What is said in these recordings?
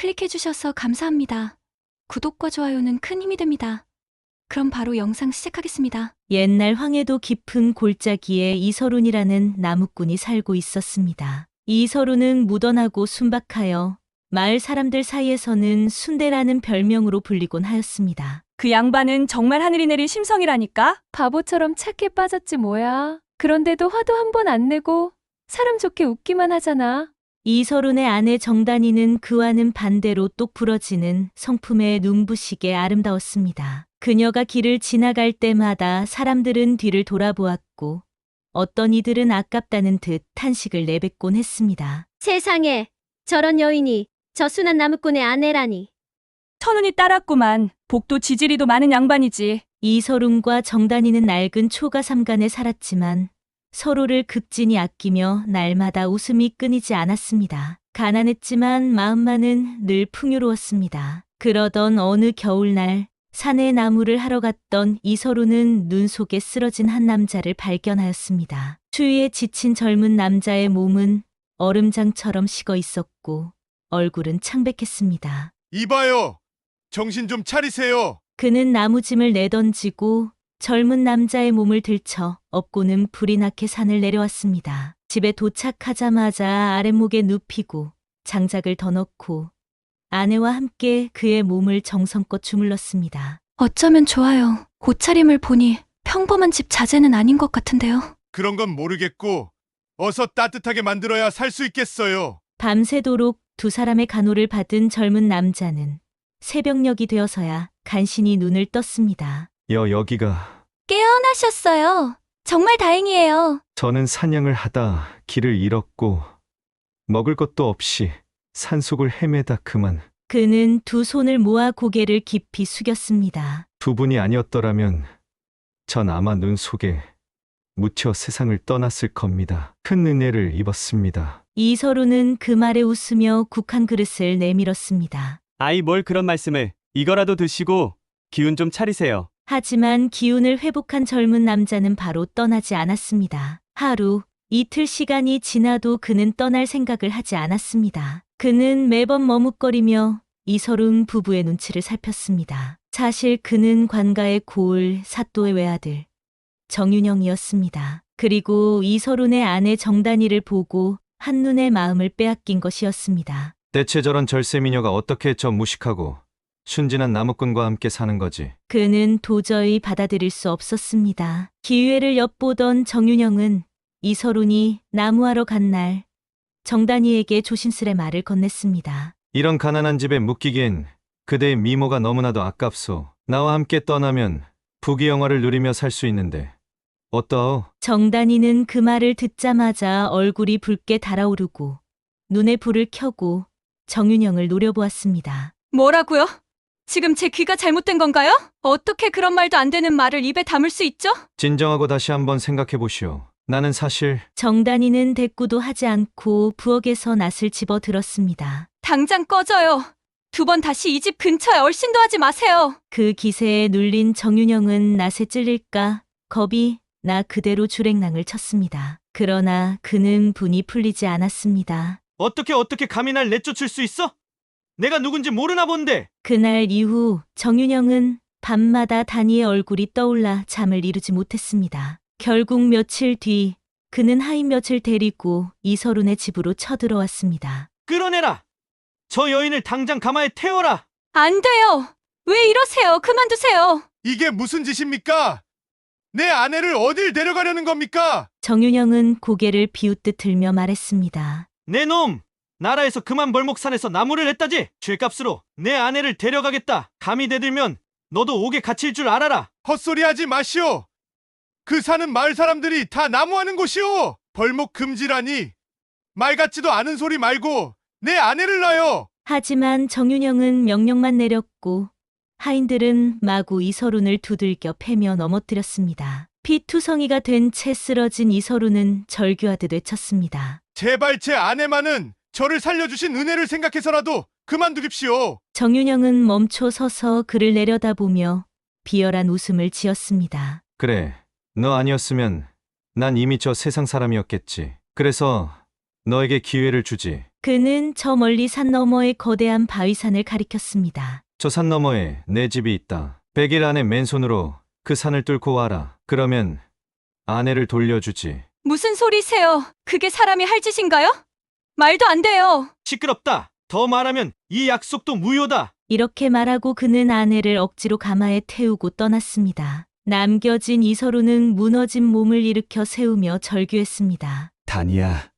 클릭해주셔서 감사합니다. 구독과 좋아요는 큰 힘이 됩니다. 그럼 바로 영상 시작하겠습니다. 옛날 황해도 깊은 골짜기에 이서룬이라는 나무꾼이 살고 있었습니다. 이서룬은 무던하고 순박하여 마을 사람들 사이에서는 순대라는 별명으로 불리곤 하였습니다. 그 양반은 정말 하늘이 내린 심성이라니까? 바보처럼 착해 빠졌지 뭐야. 그런데도 화도 한 번 안 내고 사람 좋게 웃기만 하잖아. 이서룬의 아내 정단이는 그와는 반대로 똑 부러지는 성품의 눈부시게 아름다웠습니다. 그녀가 길을 지나갈 때마다 사람들은 뒤를 돌아보았고 어떤 이들은 아깝다는 듯 탄식을 내뱉곤 했습니다. 세상에, 저런 여인이 저 순한 나무꾼의 아내라니. 천운이 따랐구만. 복도 지지리도 많은 양반이지. 이서룬과 정단이는 낡은 초가 삼간에 살았지만 서로를 극진히 아끼며 날마다 웃음이 끊이지 않았습니다. 가난했지만 마음만은 늘 풍요로웠습니다. 그러던 어느 겨울날 산에 나무를 하러 갔던 이서룬은 눈 속에 쓰러진 한 남자를 발견하였습니다. 추위에 지친 젊은 남자의 몸은 얼음장처럼 식어 있었고 얼굴은 창백했습니다. 이봐요. 정신 좀 차리세요. 그는 나무짐을 내던지고 젊은 남자의 몸을 들쳐 업고는 불이 나게 산을 내려왔습니다. 집에 도착하자마자 아랫목에 눕히고 장작을 더 넣고 아내와 함께 그의 몸을 정성껏 주물렀습니다. 어쩌면 좋아요. 옷차림을 보니 평범한 집 자재는 아닌 것 같은데요. 그런 건 모르겠고 어서 따뜻하게 만들어야 살 수 있겠어요. 밤새도록 두 사람의 간호를 받은 젊은 남자는 새벽녘이 되어서야 간신히 눈을 떴습니다. 여기가. 깨어나셨어요. 정말 다행이에요. 저는 사냥을 하다 길을 잃었고 먹을 것도 없이 산속을 헤매다 그만. 그는 두 손을 모아 고개를 깊이 숙였습니다. 두 분이 아니었더라면 전 아마 눈 속에 묻혀 세상을 떠났을 겁니다. 큰 은혜를 입었습니다. 이서룬은 그 말에 웃으며 국한 그릇을 내밀었습니다. 아이, 뭘 그런 말씀을. 이거라도 드시고 기운 좀 차리세요. 하지만 기운을 회복한 젊은 남자는 바로 떠나지 않았습니다. 하루, 이틀 시간이 지나도 그는 떠날 생각을 하지 않았습니다. 그는 매번 머뭇거리며 이서룬 부부의 눈치를 살폈습니다. 사실 그는 관가의 고을 사또의 외아들 정윤영이었습니다. 그리고 이서룬의 아내 정단이를 보고 한눈에 마음을 빼앗긴 것이었습니다. 대체 저런 절세미녀가 어떻게 저 무식하고 순진한 나무꾼과 함께 사는 거지? 그는 도저히 받아들일 수 없었습니다. 기회를 엿보던 정윤영은 이서룬이 나무하러 간 날 정단이에게 조심스레 말을 건넸습니다. 이런 가난한 집에 묶이기엔 그대의 미모가 너무나도 아깝소. 나와 함께 떠나면 부귀영화를 누리며 살 수 있는데 어떠하오? 정단이는 그 말을 듣자마자 얼굴이 붉게 달아오르고 눈에 불을 켜고 정윤영을 노려보았습니다. 뭐라고요? 지금 제 귀가 잘못된 건가요? 어떻게 그런 말도 안 되는 말을 입에 담을 수 있죠? 진정하고 다시 한번 생각해 보시오. 나는 사실 정단이는 대꾸도 하지 않고 부엌에서 낫을 집어 들었습니다. 당장 꺼져요. 두 번 다시 이 집 근처에 얼씬도 하지 마세요. 그 기세에 눌린 정윤영은 낫에 찔릴까 겁이 나 그대로 주랭랑을 쳤습니다. 그러나 그는 분이 풀리지 않았습니다. 어떻게 감히 날 내쫓을 수 있어? 내가 누군지 모르나 본데. 그날 이후 정윤영은 밤마다 단이의 얼굴이 떠올라 잠을 이루지 못했습니다. 결국 며칠 뒤 그는 하인 몇을 데리고 이서룬의 집으로 쳐들어왔습니다. 끌어내라. 저 여인을 당장 가마에 태워라. 안 돼요. 왜 이러세요? 그만두세요. 이게 무슨 짓입니까? 내 아내를 어딜 데려가려는 겁니까? 정윤영은 고개를 비웃듯 들며 말했습니다. 내 놈! 나라에서 그만 벌목산에서 나무를 했다지. 죗값으로 내 아내를 데려가겠다. 감히 대들면 너도 옥에 갇힐 줄 알아라. 헛소리하지 마시오. 그 사는 마을 사람들이 다 나무하는 곳이오. 벌목 금지라니. 말 같지도 않은 소리 말고 내 아내를 놔요. 하지만 정윤영은 명령만 내렸고 하인들은 마구 이서룬을 두들겨 패며 넘어뜨렸습니다. 피투성이가 된 채 쓰러진 이서룬은 절규하듯 외쳤습니다. 제발 제 아내만은 저를 살려주신 은혜를 생각해서라도 그만두십시오. 정윤영은 멈춰 서서 그를 내려다보며 비열한 웃음을 지었습니다. 그래. 너 아니었으면 난 이미 저 세상 사람이었겠지. 그래서 너에게 기회를 주지. 그는 저 멀리 산 너머의 거대한 바위산을 가리켰습니다. 저 산 너머에 내 집이 있다. 100일 안에 맨손으로 그 산을 뚫고 와라. 그러면 아내를 돌려주지. 무슨 소리세요? 그게 사람이 할 짓인가요? 말도 안 돼요. 시끄럽다. 더 말하면 이 약속도 무효다. 이렇게 말하고 그는 아내를 억지로 가마에 태우고 떠났습니다. 남겨진 이서루는 무너진 몸을 일으켜 세우며 절규했습니다. 다니야,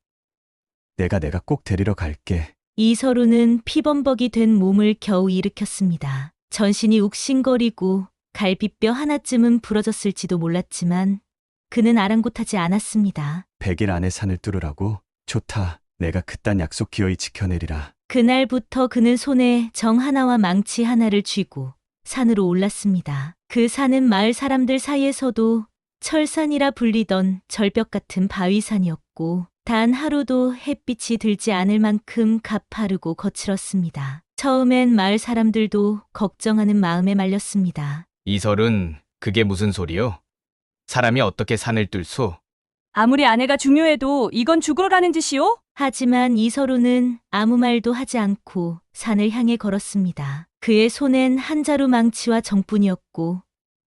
내가 꼭 데리러 갈게. 이서루는 피범벅이 된 몸을 겨우 일으켰습니다. 전신이 욱신거리고 갈비뼈 하나쯤은 부러졌을지도 몰랐지만 그는 아랑곳하지 않았습니다. 100일 안에 산을 뚫으라고? 좋다. 내가 그딴 약속 기어이 지켜내리라. 그날부터 그는 손에 정 하나와 망치 하나를 쥐고 산으로 올랐습니다. 그 산은 마을 사람들 사이에서도 철산이라 불리던 절벽 같은 바위산이었고 단 하루도 햇빛이 들지 않을 만큼 가파르고 거칠었습니다. 처음엔 마을 사람들도 걱정하는 마음에 말렸습니다. 이설은 그게 무슨 소리요? 사람이 어떻게 산을 뚫소? 아무리 아내가 중요해도 이건 죽으러 가는 짓이오? 하지만 이서루는 아무 말도 하지 않고 산을 향해 걸었습니다. 그의 손엔 한 자루 망치와 정뿐이었고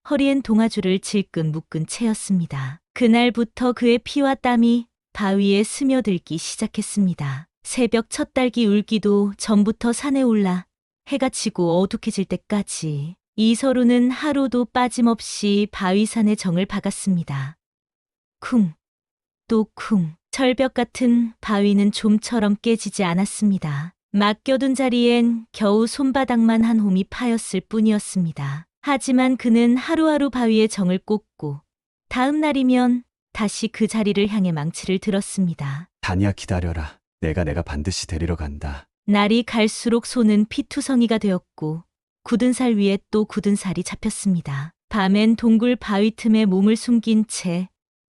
허리엔 동아줄을 질끈 묶은 채였습니다. 그날부터 그의 피와 땀이 바위에 스며들기 시작했습니다. 새벽 첫 딸기 울기도 전부터 산에 올라 해가 지고 어둑해질 때까지 이서루는 하루도 빠짐없이 바위산의 정을 박았습니다. 쿵, 또 쿵. 철벽 같은 바위는 좀처럼 깨지지 않았습니다. 맡겨둔 자리엔 겨우 손바닥만 한 홈이 파였을 뿐이었습니다. 하지만 그는 하루하루 바위에 정을 꽂고 다음 날이면 다시 그 자리를 향해 망치를 들었습니다. 다니야, 기다려라. 내가 반드시 데리러 간다. 날이 갈수록 손은 피투성이가 되었고 굳은 살 위에 또 굳은 살이 잡혔습니다. 밤엔 동굴 바위 틈에 몸을 숨긴 채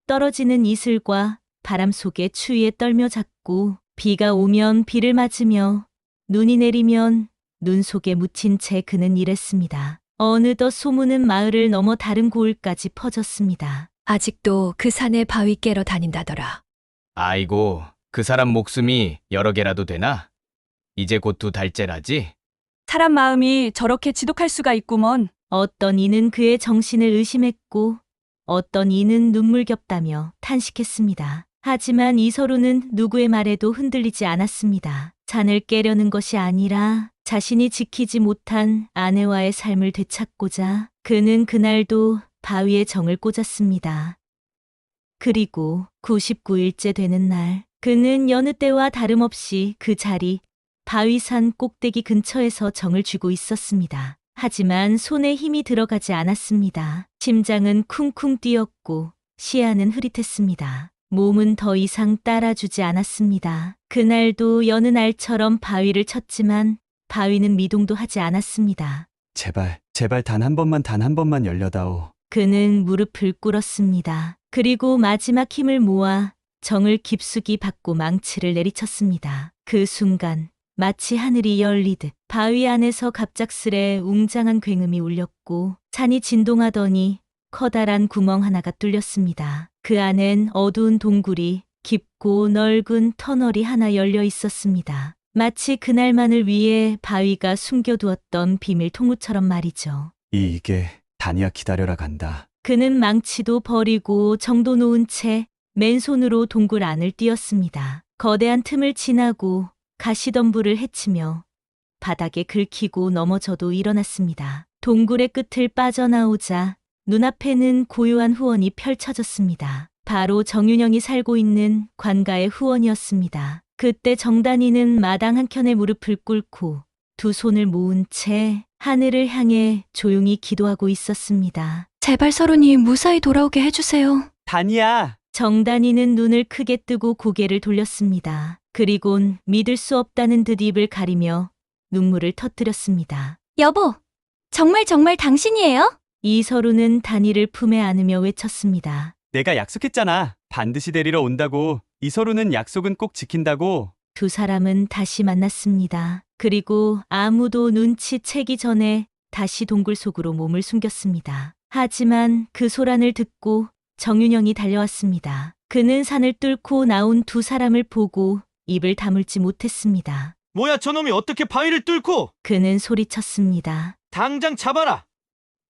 떨어지는 이슬과 바람 속에 추위에 떨며 잤고 비가 오면 비를 맞으며 눈이 내리면 눈 속에 묻힌 채 그는 일했습니다. 어느덧 소문은 마을을 넘어 다른 고을까지 퍼졌습니다. 아직도 그 산에 바위 깨러 다닌다더라. 아이고, 그 사람 목숨이 여러 개라도 되나? 이제 곧 2달째라지? 사람 마음이 저렇게 지독할 수가 있구먼. 어떤 이는 그의 정신을 의심했고 어떤 이는 눈물겹다며 탄식했습니다. 하지만 이서루는 누구의 말에도 흔들리지 않았습니다. 산을 깨려는 것이 아니라 자신이 지키지 못한 아내와의 삶을 되찾고자 그는 그날도 바위에 정을 꽂았습니다. 그리고 99일째 되는 날 그는 여느 때와 다름없이 그 자리 바위산 꼭대기 근처에서 정을 쥐고 있었습니다. 하지만 손에 힘이 들어가지 않았습니다. 심장은 쿵쿵 뛰었고 시야는 흐릿했습니다. 몸은 더 이상 따라주지 않았습니다. 그날도 여느 날처럼 바위를 쳤지만 바위는 미동도 하지 않았습니다. 제발 단 한 번만 열려다오. 그는 무릎을 꿇었습니다. 그리고 마지막 힘을 모아 정을 깊숙이 받고 망치를 내리쳤습니다. 그 순간 마치 하늘이 열리듯 바위 안에서 갑작스레 웅장한 굉음이 울렸고 산이 진동하더니 커다란 구멍 하나가 뚫렸습니다. 그 안엔 어두운 동굴이 깊고 넓은 터널이 하나 열려 있었습니다. 마치 그날만을 위해 바위가 숨겨두었던 비밀 통로처럼 말이죠. 이게 다니야, 기다려라 간다. 그는 망치도 버리고 정도 놓은 채 맨손으로 동굴 안을 뛰었습니다. 거대한 틈을 지나고 가시덤불을 헤치며 바닥에 긁히고 넘어져도 일어났습니다. 동굴의 끝을 빠져나오자 눈앞에는 고요한 후원이 펼쳐졌습니다. 바로 정윤영이 살고 있는 관가의 후원이었습니다. 그때 정단이는 마당 한켠에 무릎을 꿇고 두 손을 모은 채 하늘을 향해 조용히 기도하고 있었습니다. 제발 서른이 무사히 돌아오게 해주세요. 다니야! 정단이는 눈을 크게 뜨고 고개를 돌렸습니다. 그리곤 믿을 수 없다는 듯 입을 가리며 눈물을 터뜨렸습니다. 여보, 정말 당신이에요? 이서루는 단이를 품에 안으며 외쳤습니다. 내가 약속했잖아. 반드시 데리러 온다고. 이서루는 약속은 꼭 지킨다고. 두 사람은 다시 만났습니다. 그리고 아무도 눈치채기 전에 다시 동굴 속으로 몸을 숨겼습니다. 하지만 그 소란을 듣고 정윤영이 달려왔습니다. 그는 산을 뚫고 나온 두 사람을 보고 입을 다물지 못했습니다. 뭐야 저놈이 어떻게 바위를 뚫고 그는 소리쳤습니다. 당장 잡아라.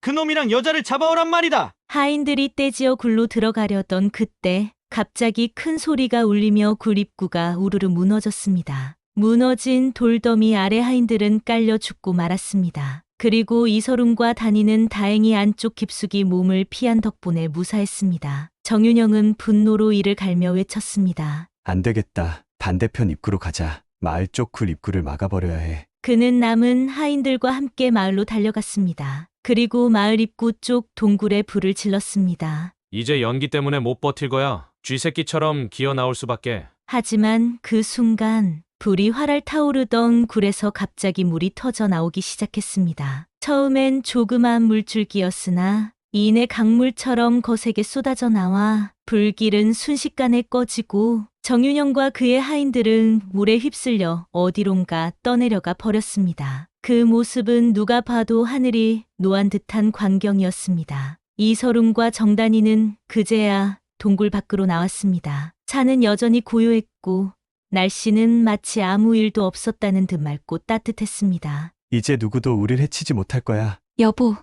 그놈이랑 여자를 잡아오란 말이다. 하인들이 떼지어 굴로 들어가려던 그때 갑자기 큰 소리가 울리며 굴 입구가 우르르 무너졌습니다. 무너진 돌더미 아래 하인들은 깔려 죽고 말았습니다. 그리고 이서lun과 단이는 다행히 안쪽 깊숙이 몸을 피한 덕분에 무사했습니다. 정윤영은 분노로 이를 갈며 외쳤습니다. 안 되겠다. 반대편 입구로 가자. 마을 쪽 굴 입구를 막아버려야 해. 그는 남은 하인들과 함께 마을로 달려갔습니다. 그리고 마을 입구 쪽 동굴에 불을 질렀습니다. 이제 연기 때문에 못 버틸 거야. 쥐새끼처럼 기어 나올 수밖에. 하지만 그 순간 불이 활활 타오르던 굴에서 갑자기 물이 터져 나오기 시작했습니다. 처음엔 조그마한 물줄기였으나 이내 강물처럼 거세게 쏟아져 나와 불길은 순식간에 꺼지고 정윤영과 그의 하인들은 물에 휩쓸려 어디론가 떠내려가 버렸습니다. 그 모습은 누가 봐도 하늘이 노한 듯한 광경이었습니다. 이서lun과 정단이는 그제야 동굴 밖으로 나왔습니다. 산은 여전히 고요했고 날씨는 마치 아무 일도 없었다는 듯 맑고 따뜻했습니다. 이제 누구도 우릴 해치지 못할 거야. 여보,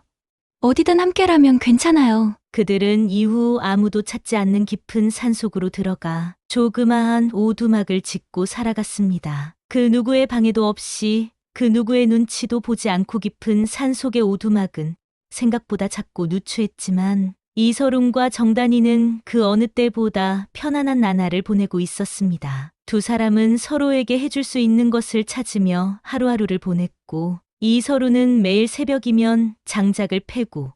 어디든 함께라면 괜찮아요. 그들은 이후 아무도 찾지 않는 깊은 산속으로 들어가 조그마한 오두막을 짓고 살아갔습니다. 그 누구의 방해도 없이 그 누구의 눈치도 보지 않고 깊은 산속의 오두막은 생각보다 작고 누추했지만 이서lun과 정단이는 그 어느 때보다 편안한 나날을 보내고 있었습니다. 두 사람은 서로에게 해줄 수 있는 것을 찾으며 하루하루를 보냈고 이서lun은 매일 새벽이면 장작을 패고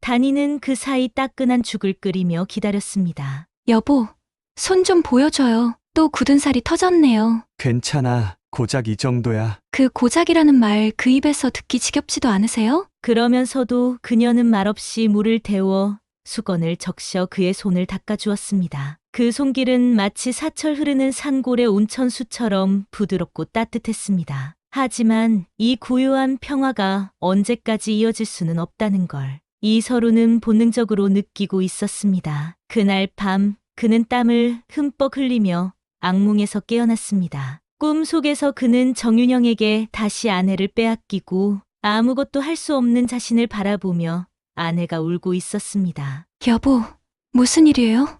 단이는 그 사이 따끈한 죽을 끓이며 기다렸습니다. 여보, 손 좀 보여줘요. 또 굳은 살이 터졌네요. 괜찮아. 고작 이 정도야. 그 고작이라는 말 그 입에서 듣기 지겹지도 않으세요? 그러면서도 그녀는 말없이 물을 데워 수건을 적셔 그의 손을 닦아주었습니다. 그 손길은 마치 사철 흐르는 산골의 온천수처럼 부드럽고 따뜻했습니다. 하지만 이 고요한 평화가 언제까지 이어질 수는 없다는 걸 이서lun은 본능적으로 느끼고 있었습니다. 그날 밤 그는 땀을 흠뻑 흘리며 악몽에서 깨어났습니다. 꿈속에서 그는 정윤영에게 다시 아내를 빼앗기고 아무것도 할 수 없는 자신을 바라보며 아내가 울고 있었습니다. 여보, 무슨 일이에요?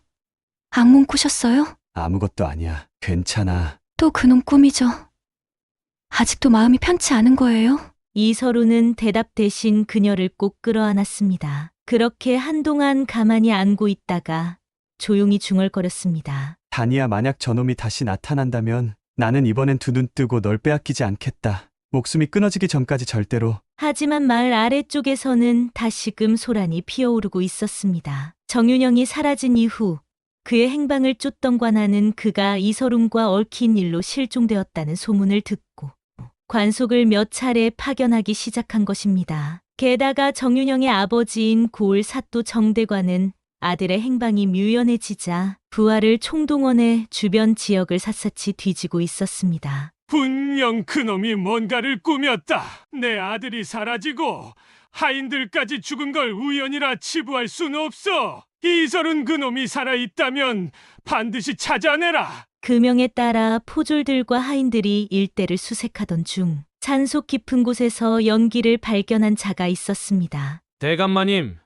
악몽 꾸셨어요? 아무것도 아니야. 괜찮아. 또 그놈 꿈이죠. 아직도 마음이 편치 않은 거예요? 이서lun은 대답 대신 그녀를 꼭 끌어안았습니다. 그렇게 한동안 가만히 안고 있다가 조용히 중얼거렸습니다. 단이야, 만약 저놈이 다시 나타난다면 나는 이번엔 두 눈 뜨고 널 빼앗기지 않겠다. 목숨이 끊어지기 전까지 절대로. 하지만 마을 아래쪽에서는 다시금 소란이 피어오르고 있었습니다. 정윤영이 사라진 이후 그의 행방을 쫓던 관아는 그가 이서lun과 얽힌 일로 실종되었다는 소문을 듣고 관속을 몇 차례 파견하기 시작한 것입니다. 게다가 정윤영의 아버지인 고을 사또 정대관은 아들의 행방이 묘연해지자 부하를 총동원해 주변 지역을 샅샅이 뒤지고 있었습니다. 분명 그놈이 뭔가를 꾸몄다. 내 아들이 사라지고 하인들까지 죽은 걸 우연이라 치부할 수는 없어. 이설은 그놈이 살아있다면 반드시 찾아내라. 그 명에 따라 포졸들과 하인들이 일대를 수색하던 중 산속 깊은 곳에서 연기를 발견한 자가 있었습니다. 대감마님,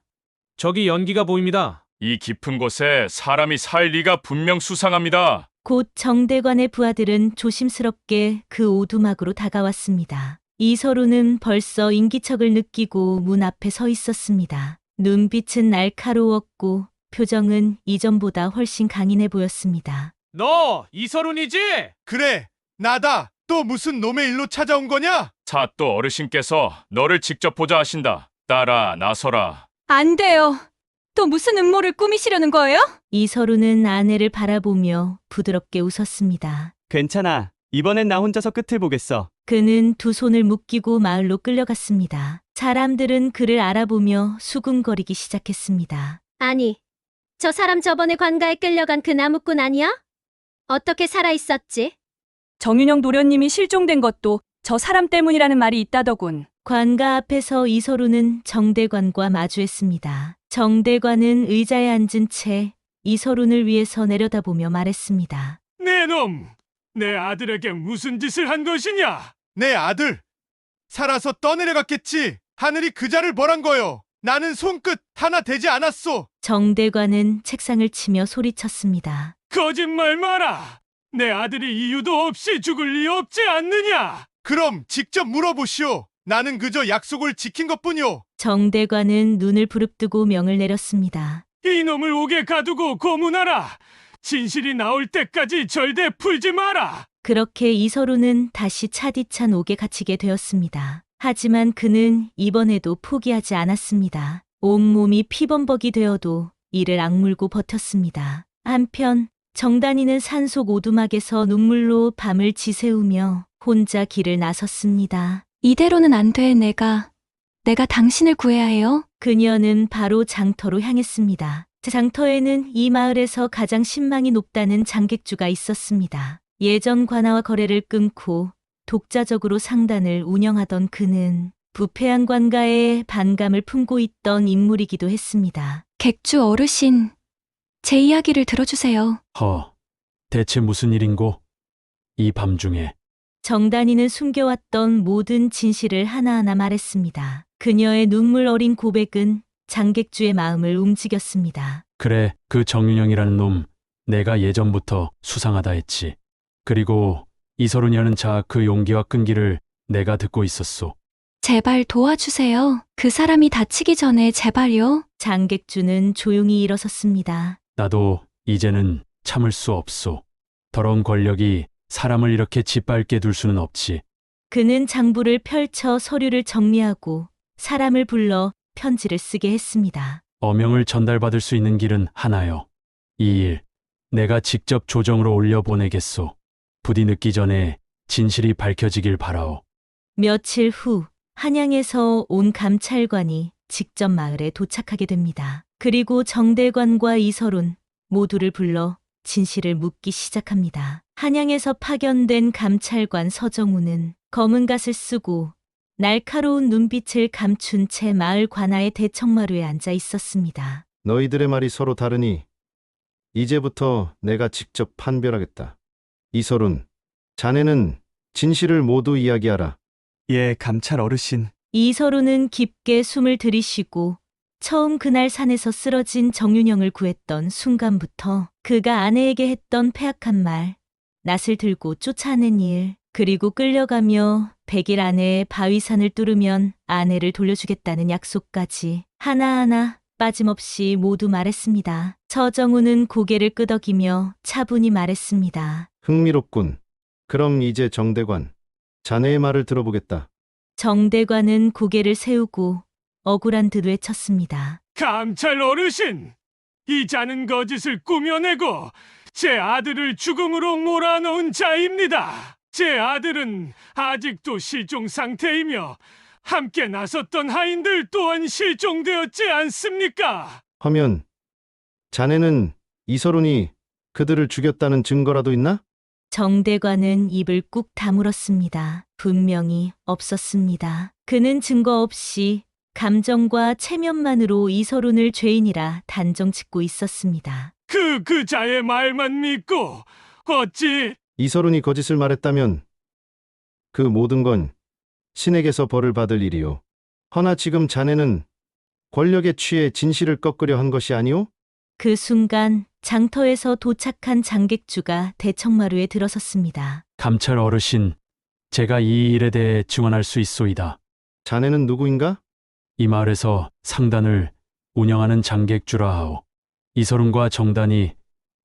저기 연기가 보입니다. 이 깊은 곳에 사람이 살 리가 분명 수상합니다. 곧 정대관의 부하들은 조심스럽게 그 오두막으로 다가왔습니다. 이서lun은 벌써 인기척을 느끼고 문 앞에 서 있었습니다. 눈빛은 날카로웠고 표정은 이전보다 훨씬 강인해 보였습니다. 너 이서lun이지? 그래, 나다. 또 무슨 놈의 일로 찾아온 거냐? 사또 어르신께서 너를 직접 보자 하신다. 따라 나서라. 안 돼요. 또 무슨 음모를 꾸미시려는 거예요? 이서lun은 아내를 바라보며 부드럽게 웃었습니다. 괜찮아. 이번엔 나 혼자서 끝을 보겠어. 그는 두 손을 묶이고 마을로 끌려갔습니다. 사람들은 그를 알아보며 수군거리기 시작했습니다. 아니, 저 사람 저번에 관가에 끌려간 그 나무꾼 아니야? 어떻게 살아있었지? 정윤영 도련님이 실종된 것도 저 사람 때문이라는 말이 있다더군. 관가 앞에서 이서lun은 정대관과 마주했습니다. 정대관은 의자에 앉은 채 이서lun을 위해서 내려다보며 말했습니다. 내 놈, 내 아들에게 무슨 짓을 한 것이냐? 내 아들 살아서 떠내려갔겠지. 하늘이 그자를 벌한 거요. 나는 손끝 하나 대지 않았소. 정대관은 책상을 치며 소리쳤습니다. 거짓말 마라. 내 아들이 이유도 없이 죽을 리 없지 않느냐? 그럼 직접 물어보시오. 나는 그저 약속을 지킨 것뿐이오. 정대관은 눈을 부릅뜨고 명을 내렸습니다. 이놈을 옥에 가두고 고문하라. 진실이 나올 때까지 절대 풀지 마라. 그렇게 이서루는 다시 차디찬 옥에 갇히게 되었습니다. 하지만 그는 이번에도 포기하지 않았습니다. 온몸이 피범벅이 되어도 이를 악물고 버텼습니다. 한편 정단이는 산속 오두막에서 눈물로 밤을 지새우며 혼자 길을 나섰습니다. 이대로는 안 돼, 내가 당신을 구해야 해요. 그녀는 바로 장터로 향했습니다. 장터에는 이 마을에서 가장 신망이 높다는 장객주가 있었습니다. 예전 관아와 거래를 끊고 독자적으로 상단을 운영하던 그는 부패한 관가에 반감을 품고 있던 인물이기도 했습니다. 객주 어르신, 제 이야기를 들어주세요. 대체 무슨 일인고? 이 밤중에. 정단이는 숨겨왔던 모든 진실을 하나하나 말했습니다. 그녀의 눈물 어린 고백은 장객주의 마음을 움직였습니다. 그래, 그 정윤영이라는 놈 내가 예전부터 수상하다 했지. 그리고 이서른이라는 자 그 용기와 끈기를 내가 듣고 있었소. 제발 도와주세요. 그 사람이 다치기 전에 제발요. 장객주는 조용히 일어섰습니다. 나도 이제는 참을 수 없소. 더러운 권력이 사람을 이렇게 짓밟게 둘 수는 없지. 그는 장부를 펼쳐 서류를 정리하고 사람을 불러 편지를 쓰게 했습니다. 어명을 전달받을 수 있는 길은 하나요. 이 일 내가 직접 조정으로 올려 보내겠소. 부디 늦기 전에 진실이 밝혀지길 바라오. 며칠 후 한양에서 온 감찰관이 직접 마을에 도착하게 됩니다. 그리고 정대관과 이서론 모두를 불러 진실을 묻기 시작합니다. 한양에서 파견된 감찰관 서정우는 검은 갓을 쓰고 날카로운 눈빛을 감춘 채 마을 관아의 대청마루에 앉아 있었습니다. 너희들의 말이 서로 다르니 이제부터 내가 직접 판별하겠다. 이서룬, 자네는 진실을 모두 이야기하라. 예, 감찰 어르신. 이서루는 깊게 숨을 들이쉬고 처음 그날 산에서 쓰러진 정윤영을 구했던 순간부터 그가 아내에게 했던 패악한 말, 낫을 들고 쫓아낸 일, 그리고 끌려가며 100일 안에 바위산을 뚫으면 아내를 돌려주겠다는 약속까지 하나하나 빠짐없이 모두 말했습니다. 서정우는 고개를 끄덕이며 차분히 말했습니다. 흥미롭군. 그럼 이제 정대관, 자네의 말을 들어보겠다. 정대관은 고개를 세우고 억울한 듯 외쳤습니다. 감찰 어르신! 이 자는 거짓을 꾸며내고 제 아들을 죽음으로 몰아넣은 자입니다. 제 아들은 아직도 실종 상태이며 함께 나섰던 하인들 또한 실종되었지 않습니까? 하면 자네는 이서룬이 그들을 죽였다는 증거라도 있나? 정대관은 입을 꾹 다물었습니다. 분명히 없었습니다. 그는 증거 없이 감정과 체면만으로 이서룬을 죄인이라 단정짓고 있었습니다. 그 자의 말만 믿고 어찌... 이서룬이 거짓을 말했다면 그 모든 건 신에게서 벌을 받을 일이요. 허나 지금 자네는 권력에 취해 진실을 꺾으려 한 것이 아니오? 그 순간 장터에서 도착한 장객주가 대청마루에 들어섰습니다. 감찰 어르신, 제가 이 일에 대해 증언할 수 있소이다. 자네는 누구인가? 이 마을에서 상단을 운영하는 장객주라 하오. 이서른과 정단이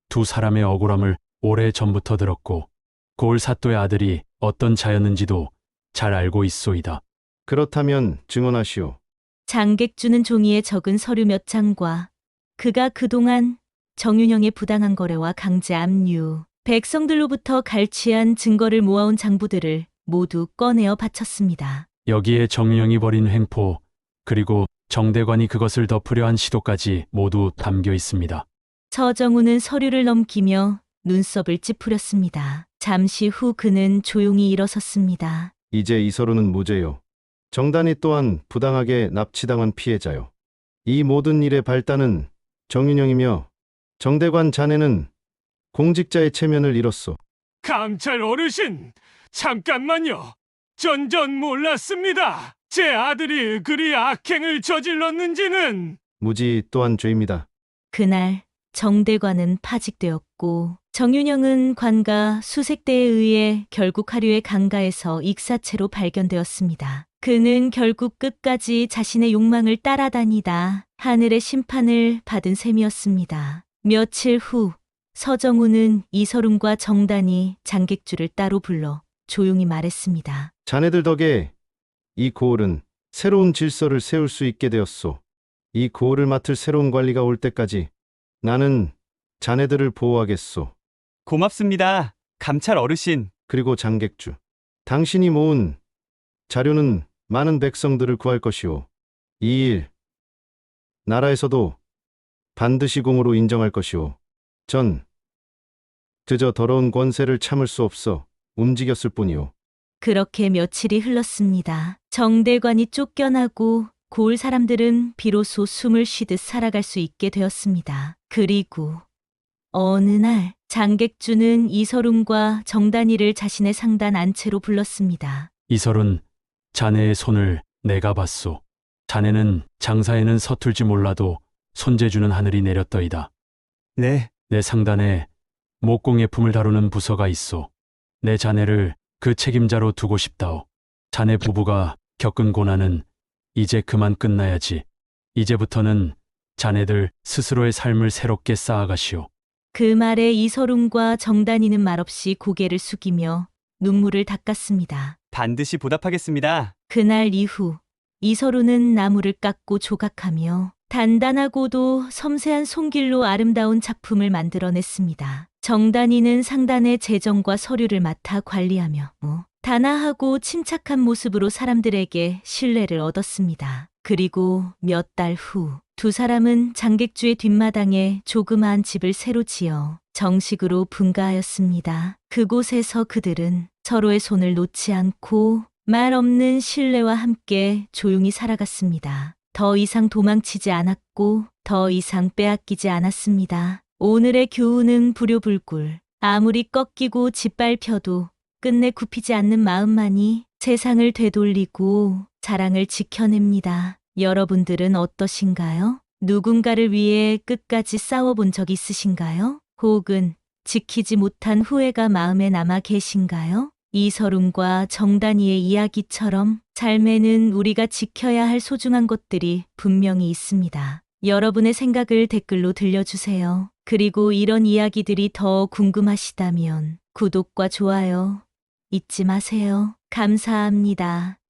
두 사람의 억울함을 오래 전부터 들었고 고을 사또의 아들이 어떤 자였는지도 잘 알고 있소이다. 그렇다면 증언하시오. 장객주는 종이에 적은 서류 몇 장과 그가 그동안 정윤영의 부당한 거래와 강제 압류, 백성들로부터 갈취한 증거를 모아온 장부들을 모두 꺼내어 바쳤습니다. 여기에 정윤영이 벌인 횡포, 그리고 정대관이 그것을 덮으려 한 시도까지 모두 담겨 있습니다. 서정우는 서류를 넘기며 눈썹을 찌푸렸습니다. 잠시 후 그는 조용히 일어섰습니다. 이제 이서른은 무죄요. 정단이 또한 부당하게 납치당한 피해자요. 이 모든 일의 발단은 정윤영이며 정대관 자네는 공직자의 체면을 잃었소. 감찰 어르신, 잠깐만요. 전 몰랐습니다. 제 아들이 그리 악행을 저질렀는지는. 무지 또한 죄입니다. 그날 정대관은 파직되었고 정윤영은 관가 수색대에 의해 결국 하류의 강가에서 익사체로 발견되었습니다. 그는 결국 끝까지 자신의 욕망을 따라다니다 하늘의 심판을 받은 셈이었습니다. 며칠 후 서정우는 이서lun과 정단이 장객주를 따로 불러 조용히 말했습니다. 자네들 덕에 이 고을은 새로운 질서를 세울 수 있게 되었소. 이 고을을 맡을 새로운 관리가 올 때까지 나는 자네들을 보호하겠소. 고맙습니다. 감찰 어르신. 그리고 장객주, 당신이 모은 자료는 많은 백성들을 구할 것이오. 이 일 나라에서도 반드시 공으로 인정할 것이오. 전 그저 더러운 권세를 참을 수 없어 움직였을 뿐이오. 그렇게 며칠이 흘렀습니다. 정대관이 쫓겨나고 고을 사람들은 비로소 숨을 쉬듯 살아갈 수 있게 되었습니다. 그리고 어느 날 장객주는 이서lun과 정단이를 자신의 상단 안채로 불렀습니다. 이설은 자네의 손을 내가 봤소. 자네는 장사에는 서툴지 몰라도 손재주는 하늘이 내렸더이다. 네. 내 상단에 목공예품을 다루는 부서가 있소. 내 자네를 그 책임자로 두고 싶다오. 자네 부부가 겪은 고난은 이제 그만 끝나야지. 이제부터는 자네들 스스로의 삶을 새롭게 쌓아가시오. 그 말에 이서lun과 정단이는 말없이 고개를 숙이며 눈물을 닦았습니다. 반드시 보답하겠습니다. 그날 이후 이서lun은 나무를 깎고 조각하며 단단하고도 섬세한 손길로 아름다운 작품을 만들어냈습니다. 정단이는 상단의 재정과 서류를 맡아 관리하며 단아하고 침착한 모습으로 사람들에게 신뢰를 얻었습니다. 그리고 몇 달 후 두 사람은 장객주의 뒷마당에 조그마한 집을 새로 지어 정식으로 분가하였습니다. 그곳에서 그들은 서로의 손을 놓지 않고 말 없는 신뢰와 함께 조용히 살아갔습니다. 더 이상 도망치지 않았고 더 이상 빼앗기지 않았습니다. 오늘의 교훈은 불효불굴. 아무리 꺾이고 짓밟혀도 끝내 굽히지 않는 마음만이 세상을 되돌리고 사랑을 지켜냅니다. 여러분들은 어떠신가요? 누군가를 위해 끝까지 싸워본 적 있으신가요? 혹은 지키지 못한 후회가 마음에 남아 계신가요? 이서lun과 정단이의 이야기처럼 삶에는 우리가 지켜야 할 소중한 것들이 분명히 있습니다. 여러분의 생각을 댓글로 들려주세요. 그리고 이런 이야기들이 더 궁금하시다면 구독과 좋아요 잊지 마세요. 감사합니다.